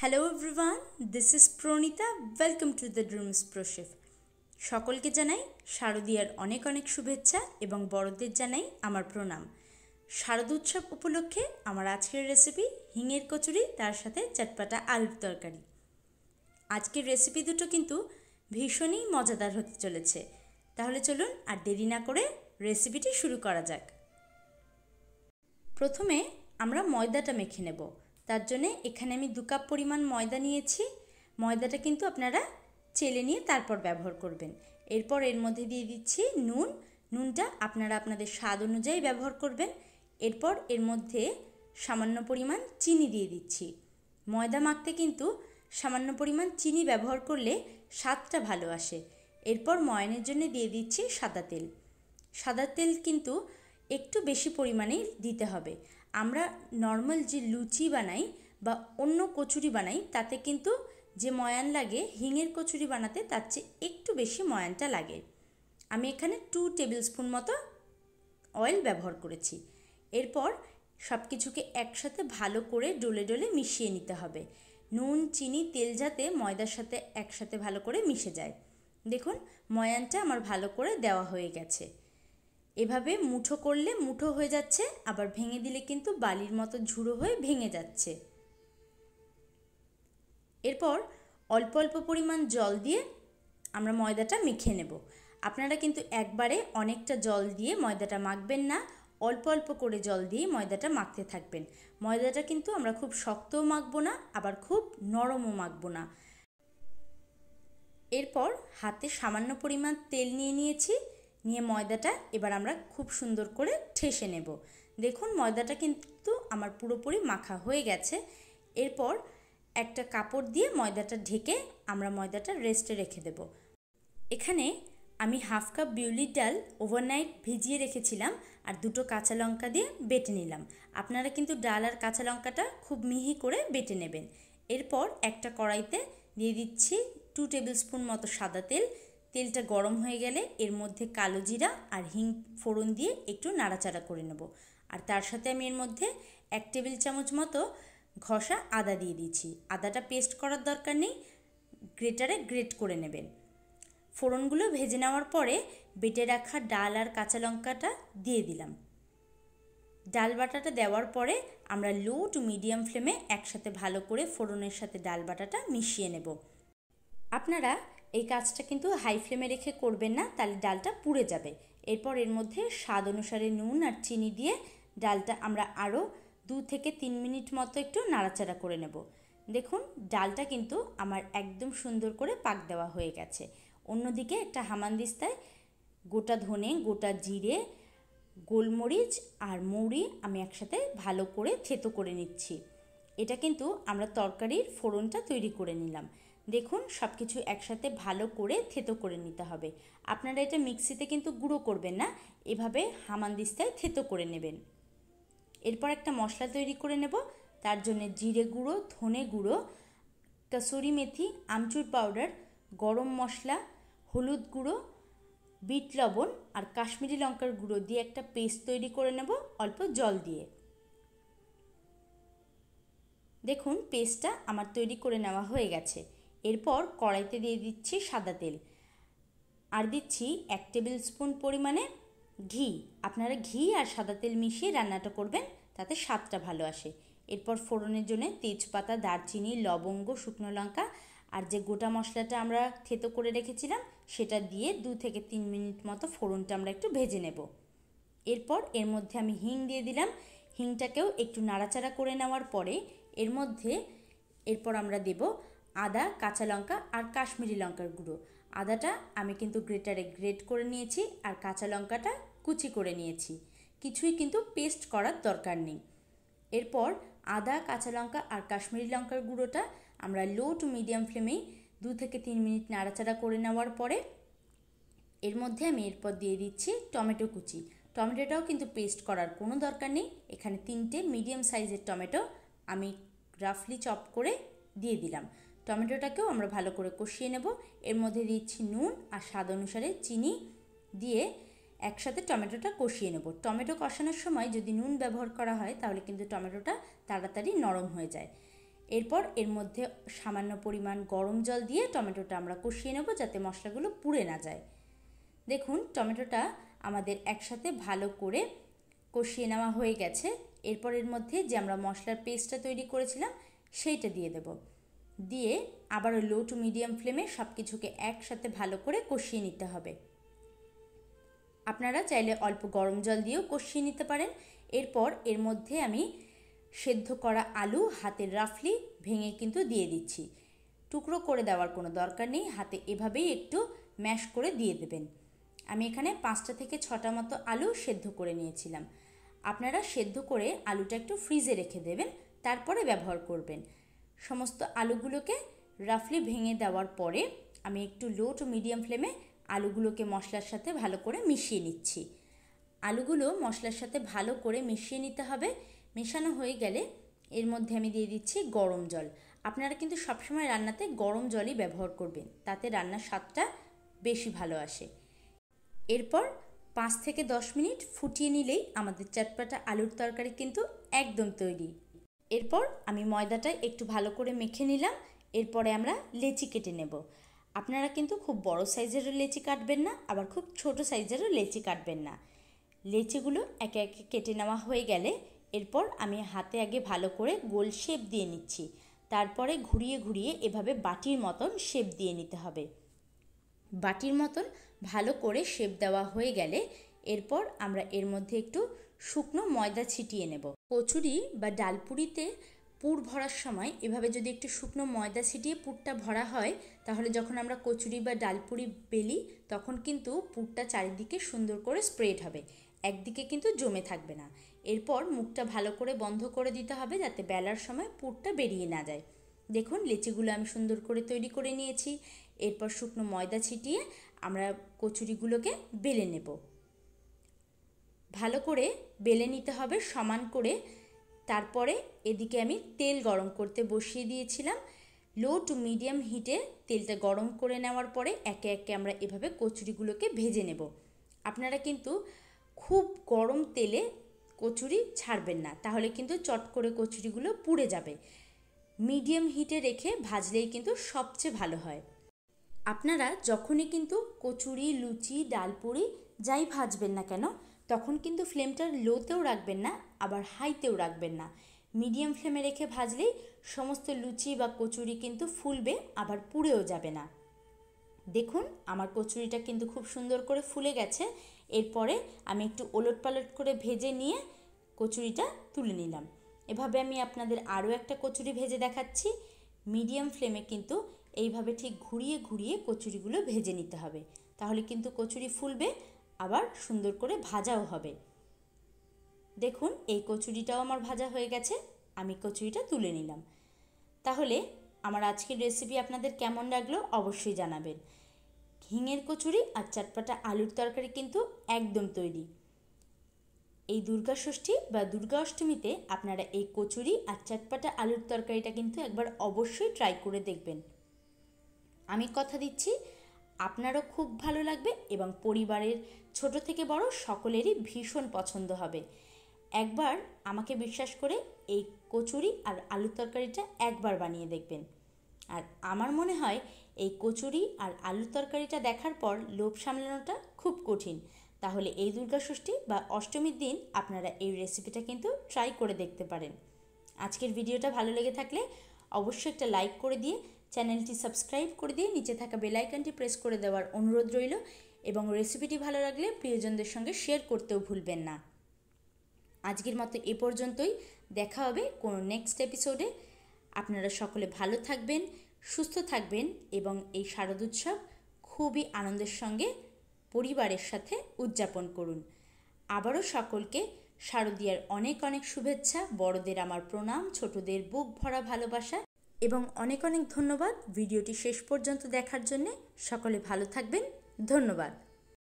Hello everyone, this is Pranita. Welcome to the dreams pro chef. সকলকে জানাই শারদীয়ার অনেক অনেক শুভেচ্ছা এবং বড়দের জানাই আমার প্রণাম। শারদ উৎসব উপলক্ষে আমার আজকের রেসিপি হিঙের কচুরি, তার সাথে চটপাটা আলুর তরকারি। আজকের রেসিপি দুটো কিন্তু ভীষণই মজাদার হতে চলেছে। তাহলে চলুন আর দেরি না করে রেসিপিটি শুরু করা যাক। প্রথমে আমরা ময়দাটা মেখে নেব। তার জন্যে এখানে আমি 2 কাপ পরিমাণ ময়দা নিয়েছি। ময়দাটা কিন্তু আপনারা চেলে নিয়ে তারপর ব্যবহার করবেন। এরপর এর মধ্যে দিয়ে দিচ্ছি নুনটা আপনারা আপনাদের স্বাদ অনুযায়ী ব্যবহার করবেন। এরপর এর মধ্যে সামান্য পরিমাণ চিনি দিয়ে দিচ্ছি। ময়দা মাখতে কিন্তু সামান্য পরিমাণ চিনি ব্যবহার করলে স্বাদটা ভালো আসে। এরপর ময়ানের জন্য দিয়ে দিচ্ছি সাদা তেল। সাদা তেল কিন্তু একটু বেশি পরিমাণেই দিতে হবে। আমরা নর্মাল যে লুচি বানাই বা অন্য কচুরি বানাই তাতে কিন্তু যে ময়ান লাগে হিঙের কচুরি বানাতে তার চেয়ে একটু বেশি ময়ানটা লাগে। আমি এখানে 2 টেবিল স্পুন মতো অয়েল ব্যবহার করেছি। এরপর সব কিছুকে একসাথে ভালো করে ডলে ডলে মিশিয়ে নিতে হবে। নুন, চিনি, তেল যাতে ময়দার সাথে একসাথে ভালো করে মিশে যায়। দেখুন ময়ানটা আমার ভালো করে দেওয়া হয়ে গেছে। এভাবে মুঠো করলে মুঠো হয়ে যাচ্ছে, আবার ভেঙে দিলে কিন্তু বালির মতো ঝুড়ো হয়ে ভেঙে যাচ্ছে। এরপর অল্প অল্প পরিমাণ জল দিয়ে আমরা ময়দাটা মেখে নেব। আপনারা কিন্তু একবারে অনেকটা জল দিয়ে ময়দাটা মাখবেন না, অল্প অল্প করে জল দিয়ে ময়দাটা মাখতে থাকবেন। ময়দাটা কিন্তু আমরা খুব শক্তও মাখবো না, আবার খুব নরমও মাখবো না। এরপর হাতে সামান্য পরিমাণ তেল নিয়েছি। নিয়ে ময়দাটা এবার আমরা খুব সুন্দর করে ঠেসে নেব। দেখুন ময়দাটা কিন্তু আমার পুরোপুরি মাখা হয়ে গেছে। এরপর একটা কাপড় দিয়ে ময়দাটা ঢেকে আমরা ময়দাটা রেস্টে রেখে দেব। এখানে আমি 1/2 কাপ বিউলির ডাল ওভারনাইট ভিজিয়ে রেখেছিলাম আর 2টো কাঁচা লঙ্কা দিয়ে বেটে নিলাম। আপনারা কিন্তু ডাল আর কাঁচা লঙ্কাটা খুব মিহি করে বেটে নেবেন। এরপর একটা কড়াইতে দিয়ে দিচ্ছি 2 টেবিল স্পুন মতো সাদা তেল। তেলটা গরম হয়ে গেলে এর মধ্যে কালো জিরা আর হিং ফোড়ন দিয়ে একটু নাড়াচাড়া করে নেব। আর তার সাথে আমি এর মধ্যে 1 টেবিল চামচ মতো ঘষা আদা দিয়ে দিচ্ছি। আদাটা পেস্ট করার দরকার নেই, গ্রেটারে গ্রেট করে নেবেন। ফোড়নগুলো ভেজে নেওয়ার পরে বেটে রাখা ডাল আর কাঁচা লঙ্কাটা দিয়ে দিলাম। ডাল বাটাটা দেওয়ার পরে আমরা লো টু মিডিয়াম ফ্লেমে একসাথে ভালো করে ফোড়নের সাথে ডাল বাটাটা মিশিয়ে নেব। আপনারা এই কাজটা কিন্তু হাই ফ্লেমে রেখে করবেন না, তাহলে ডালটা পুড়ে যাবে। এরপর এর মধ্যে স্বাদ অনুসারে নুন আর চিনি দিয়ে ডালটা আমরা আরও 2 থেকে 3 মিনিট মতো একটু নাড়াচাড়া করে নেব। দেখুন ডালটা কিন্তু আমার একদম সুন্দর করে পাক দেওয়া হয়ে গেছে। অন্যদিকে একটা হামানদিস্তায় গোটা ধনে, গোটা জিরে, গোলমরিচ আর মৌরি আমি একসাথে ভালো করে থেতো করে নিচ্ছি। এটা কিন্তু আমরা তরকারির ফোড়নটা তৈরি করে নিলাম। দেখুন সব কিছু একসাথে ভালো করে থেতো করে নিতে হবে। আপনারা এটা মিক্সিতে কিন্তু গুঁড়ো করবেন না, এভাবে হামানদিস্তায় থেতো করে নেবেন। এরপর একটা মশলা তৈরি করে নেব। তার জন্য জিরে গুঁড়ো, ধনে গুঁড়ো, কসুরি মেথি, আমচুর পাউডার, গরম মশলা, হলুদ গুঁড়ো, বিট লবণ আর কাশ্মীরি লঙ্কার গুঁড়ো দিয়ে একটা পেস্ট তৈরি করে নেব অল্প জল দিয়ে। দেখুন পেস্টটা আমার তৈরি করে নেওয়া হয়ে গেছে। এরপর কড়াইতে দিয়ে দিচ্ছি সাদা তেল আর দিচ্ছি 1 টেবিল স্পুন পরিমাণে ঘি। আপনারা ঘি আর সাদা তেল মিশিয়ে রান্নাটা করবেন, তাতে স্বাদটা ভালো আসে। এরপর ফোড়নের জন্য তেজপাতা, দারচিনি, লবঙ্গ, শুকনো লঙ্কা আর যে গোটা মশলাটা আমরা থেতো করে রেখেছিলাম সেটা দিয়ে 2 থেকে 3 মিনিট মতো ফোড়নটা আমরা একটু ভেজে নেব। এরপর এর মধ্যে আমি হিং দিয়ে দিলাম। হিংটাকেও একটু নাড়াচাড়া করে নেওয়ার পরে এরপর আমরা দেব আদা, কাঁচা লঙ্কা আর কাশ্মীরি লঙ্কার গুঁড়ো। আদাটা আমি কিন্তু গ্রেটারে গ্রেট করে নিয়েছি আর কাঁচা লঙ্কাটা কুচি করে নিয়েছি। কিছুই কিন্তু পেস্ট করার দরকার নেই। এরপর আদা, কাঁচা লঙ্কা আর কাশ্মীরি লঙ্কার গুঁড়োটা আমরা লো টু মিডিয়াম ফ্লেমেই 2 থেকে 3 মিনিট নাড়াচাড়া করে নেওয়ার পরে এর মধ্যে আমি এরপর দিয়ে দিচ্ছি টমেটো কুচি। টমেটোটাও কিন্তু পেস্ট করার কোনো দরকার নেই। এখানে 3টে মিডিয়াম সাইজের টমেটো আমি রাফলি চপ করে দিয়ে দিলাম। টমেটোটাকেও আমরা ভালো করে কষিয়ে নেব। এর মধ্যে দিচ্ছি নুন আর স্বাদ অনুসারে চিনি দিয়ে একসাথে টমেটোটা কষিয়ে নেব। টমেটো কষানোর সময় যদি নুন ব্যবহার করা হয় তাহলে কিন্তু টমেটোটা তাড়াতাড়ি নরম হয়ে যায়। এরপর এর মধ্যে সামান্য পরিমাণ গরম জল দিয়ে টমেটোটা আমরা কষিয়ে নেব যাতে মশলাগুলো পুড়ে না যায়। দেখুন টমেটোটা আমাদের একসাথে ভালো করে কষিয়ে নেওয়া হয়ে গেছে। এরপর এর মধ্যে যে আমরা মশলার পেস্টটা তৈরি করেছিলাম সেইটা দিয়ে দেব। দিয়ে আবারও লো টু মিডিয়াম ফ্লেমে সব কিছুকে একসাথে ভালো করে কষিয়ে নিতে হবে। আপনারা চাইলে অল্প গরম জল দিয়েও কষিয়ে নিতে পারেন। এরপর এর মধ্যে আমি সেদ্ধ করা আলু হাতে রাফলি ভেঙে কিন্তু দিয়ে দিচ্ছি। টুকরো করে দেওয়ার কোনো দরকার নেই, হাতে এভাবেই একটু ম্যাশ করে দিয়ে দেবেন। আমি এখানে 5টা থেকে 6টা মতো আলু সেদ্ধ করে নিয়েছিলাম। আপনারা সেদ্ধ করে আলুটা একটু ফ্রিজে রেখে দেবেন, তারপরে ব্যবহার করবেন। সমস্ত আলুগুলোকে রাফলি ভেঙে দেওয়ার পরে আমি একটু লো টু মিডিয়াম ফ্লেমে আলুগুলোকে মশলার সাথে ভালো করে মিশিয়ে নিচ্ছি। আলুগুলো মশলার সাথে ভালো করে মিশিয়ে নিতে হবে। মেশানো হয়ে গেলে এর মধ্যে আমি দিয়ে দিচ্ছি গরম জল। আপনারা কিন্তু সবসময় রান্নাতে গরম জলই ব্যবহার করবেন, তাতে রান্নার স্বাদটা বেশি ভালো আসে। এরপর 5 থেকে 10 মিনিট ফুটিয়ে নিলেই আমাদের চটপটা আলুর তরকারি কিন্তু একদম তৈরি। এরপর আমি ময়দাটা একটু ভালো করে মেখে নিলাম। এরপরে আমরা লেচি কেটে নেব। আপনারা কিন্তু খুব বড় সাইজেরও লেচি কাটবেন না, আবার খুব ছোট সাইজেরও লেচি কাটবেন না। লেচিগুলো একে একে কেটে নেওয়া হয়ে গেলে এরপর আমি হাতে আগে ভালো করে গোল শেপ দিয়ে নিচ্ছি। তারপরে ঘুরিয়ে ঘুরিয়ে এভাবে বাটির মতন শেপ দিয়ে নিতে হবে। বাটির মতন ভালো করে শেপ দেওয়া হয়ে গেলে এরপর আমরা এর মধ্যে একটু শুকনো ময়দা ছিটিয়ে নেব। কচুরি বা ডালপুরিতে পুর ভরার সময় এভাবে যদি একটু শুকনো ময়দা ছিটিয়ে পুরটা ভরা হয়, তাহলে যখন আমরা কচুরি বা ডালপুরি বেলি তখন কিন্তু পুরটা চারিদিকে সুন্দর করে স্প্রেড হবে, একদিকে কিন্তু জমে থাকবে না। এরপর মুখটা ভালো করে বন্ধ করে দিতে হবে যাতে বেলার সময় পুরটা বেরিয়ে না যায়। দেখুন লেচিগুলো আমি সুন্দর করে তৈরি করে নিয়েছি। এরপর শুকনো ময়দা ছিটিয়ে আমরা কচুরিগুলোকে বেলে নেব। ভালো করে বেলে নিতে হবে সমান করে। তারপরে এদিকে আমি তেল গরম করতে বসিয়ে দিয়েছিলাম। লো টু মিডিয়াম হিটে তেলটা গরম করে নেওয়ার পরে একে একে আমরা এভাবে কচুরিগুলোকে ভেজে নেব। আপনারা কিন্তু খুব গরম তেলে কচুরি ছাড়বেন না, তাহলে কিন্তু চট করে কচুরিগুলো পুড়ে যাবে। মিডিয়াম হিটে রেখে ভাজলেই কিন্তু সবচেয়ে ভালো হয়। আপনারা যখনই কিন্তু কচুরি, লুচি, ডালপুরি যাই ভাজবেন না কেন তখন কিন্তু ফ্লেমটা লোতেও রাখবেন না, আবার হাইতেও রাখবেন না। মিডিয়াম ফ্লেমে রেখে ভাজলেই সমস্ত লুচি বা কচুরি কিন্তু ফুলবে, আবার পুড়েও যাবে না। দেখুন আমার কচুরিটা কিন্তু খুব সুন্দর করে ফুলে গেছে। এরপরে আমি একটু ওলট পালট করে ভেজে নিয়ে কচুরিটা তুলে নিলাম। এভাবে আমি আপনাদের আরও একটা কচুরি ভেজে দেখাচ্ছি। মিডিয়াম ফ্লেমে কিন্তু এইভাবে ঠিক ঘুরিয়ে ঘুরিয়ে কচুরিগুলো ভেজে নিতে হবে, তাহলে কিন্তু কচুরি ফুলবে, আবার সুন্দর করে ভাজাও হবে। দেখুন এই কচুরিটাও আমার ভাজা হয়ে গেছে, আমি কচুরিটা তুলে নিলাম। তাহলে আমার আজকের রেসিপি আপনাদের কেমন লাগলো অবশ্যই জানাবেন। হিঙের কচুরি আর চটপটা আলুর তরকারি কিন্তু একদম তৈরি। এই দুর্গা ষষ্ঠী বা দুর্গা অষ্টমীতে আপনারা এই কচুরি আর চটপটা আলুর তরকারিটা কিন্তু একবার অবশ্যই ট্রাই করে দেখবেন। আমি কথা দিচ্ছি আপনারও খুব ভালো লাগবে এবং পরিবারের ছোট থেকে বড় সকলেরই ভীষণ পছন্দ হবে। একবার আমাকে বিশ্বাস করে এই কচুরি আর আলুর তরকারিটা একবার বানিয়ে দেখবেন। আর আমার মনে হয় এই কচুরি আর আলুর তরকারিটা দেখার পর লোভ সামলানোটা খুব কঠিন। তাহলে এই দুর্গা ষষ্ঠী বা অষ্টমীর দিন আপনারা এই রেসিপিটা কিন্তু ট্রাই করে দেখতে পারেন। আজকের ভিডিওটা ভালো লেগে থাকলে অবশ্যই একটা লাইক করে দিয়ে চ্যানেলটি সাবস্ক্রাইব করে দিয়ে নিচে থাকা বেল আইকনটি প্রেস করে দেওয়ার অনুরোধ রইল এবং রেসিপিটি ভালো লাগলে প্রিয়জনদের সঙ্গে শেয়ার করতেও ভুলবেন না। আজকের মতো এ পর্যন্তই, দেখা হবে কোনো নেক্সট এপিসোডে। আপনারা সকলে ভালো থাকবেন, সুস্থ থাকবেন এবং এই শারদোৎসব খুবই আনন্দের সঙ্গে পরিবারের সাথে উদযাপন করুন। আবারও সকলকে শারদীয়ার অনেক অনেক শুভেচ্ছা, বড়দের আমার প্রণাম, ছোটদের বুক ভরা ভালোবাসা এবং অনেক অনেক ধন্যবাদ ভিডিওটি শেষ পর্যন্ত দেখার জন্যে। সকলে ভালো থাকবেন, ধন্যবাদ।